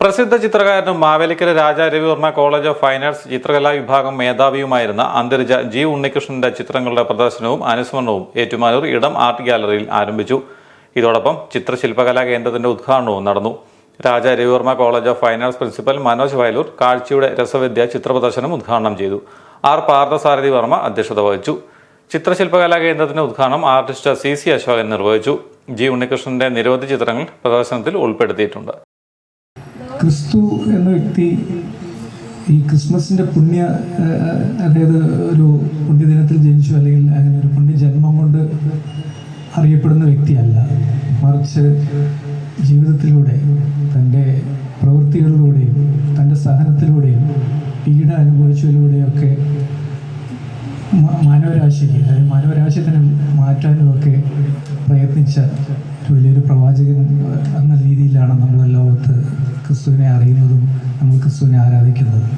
പ്രസിദ്ധ ചിത്രകാരനും Mavelikkara Raja Ravi Varma college of fine arts ചിത്രകലാ വിഭാഗം മേധാവിയുമായിരുന്ന അന്തരിച്ച ജി ഉണ്ണികൃഷ്ണന്റെ ചിത്രങ്ങളുടെ പ്രദർശനവും അനുസ്മരണവും ഏറ്റുമാനൂർ ഇടം ആർട്ട് ഗാലറിയിൽ ആരംഭിച്ചു. ഇതോടൊപ്പം ചിത്രശില്പകലാ കേന്ദ്രത്തിന്റെ ഉദ്ഘാടനവും നടന്നു. Raja Ravi Varma college of fine arts principal Manoj Vayalur കാഴ്ചയുടെ രസവിദ്യ ചിത്രപ്രദർശനം ഉദ്ഘാടനം ചെയ്തു. ആർ പാർത്ഥസാരഥി വർമ്മ അധ്യക്ഷത വഹിച്ചു. ചിത്രശില്പകലാ കേന്ദ്രത്തിന്റെ ഉദ്ഘാടനം ആർട്ടിസ്റ്റ് CC അശോകൻ നിർവഹിച്ചു. ജി ഉണ്ണികൃഷ്ണന്റെ നിരവധി ചിത്രങ്ങൾ പ്രദർശനത്തിൽ ഉൾപ്പെടുത്തിയിട്ടുണ്ട്. ക്രിസ്തു എന്ന വ്യക്തി ഈ ക്രിസ്മസിൻ്റെ അതായത് ഒരു പുണ്യദിനത്തിൽ ജനിച്ചു, അല്ലെങ്കിൽ അങ്ങനെ ഒരു പുണ്യജന്മം കൊണ്ട് അറിയപ്പെടുന്ന വ്യക്തിയല്ല. മറിച്ച് ജീവിതത്തിലൂടെ, തൻ്റെ പ്രവൃത്തികളിലൂടെയും തൻ്റെ സഹനത്തിലൂടെയും പീഡ അനുഭവിച്ചതിലൂടെയൊക്കെ മാനവരാശിക്ക്, അതായത് മാനവരാശിയെ മാറ്റാനുമൊക്കെ പ്രയത്നിച്ച വലിയൊരു പ്രവാചകൻ എന്ന രീതിയിലാണ് നമ്മൾ ലോകത്ത് ക്രിസ്തുവിനെ അറിയുന്നതും നമ്മൾ ക്രിസ്തുവിനെ ആരാധിക്കുന്നതും.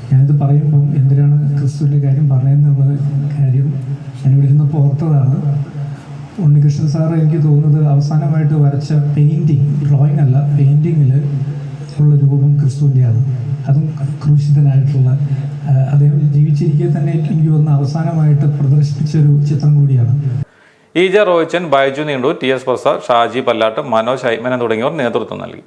ഞാനിത് പറയുമ്പം എന്തിനാണ് ക്രിസ്തുവിൻ്റെ കാര്യം പറഞ്ഞതെന്നുള്ള കാര്യം ഞാനിവിടെ ഇരുന്നപ്പോൾ ഓർത്തതാണ്. ഉണ്ണികൃഷ്ണൻ സാറ് എനിക്ക് തോന്നുന്നത് അവസാനമായിട്ട് വരച്ച ഡ്രോയിങ് അല്ല, പെയിൻറ്റിങ്ങിൽ ഉള്ള രൂപം ക്രിസ്തുവിൻ്റെയാണ്. അതും ക്രൂശിതനായിട്ടുള്ള, അദ്ദേഹം ജീവിച്ചിരിക്കെ തന്നെ എനിക്ക് തോന്നുന്ന അവസാനമായിട്ട് പ്രദർശിപ്പിച്ചൊരു ചിത്രം കൂടിയാണ്. EJ റോയിച്ചൻ, ബൈജു നീണ്ടൂർ, TS പ്രസാദ്, ഷാജി പല്ലാട്ട്, മനോജ് ഹൈമന തുടങ്ങിയവർ നേതൃത്വം നൽകി.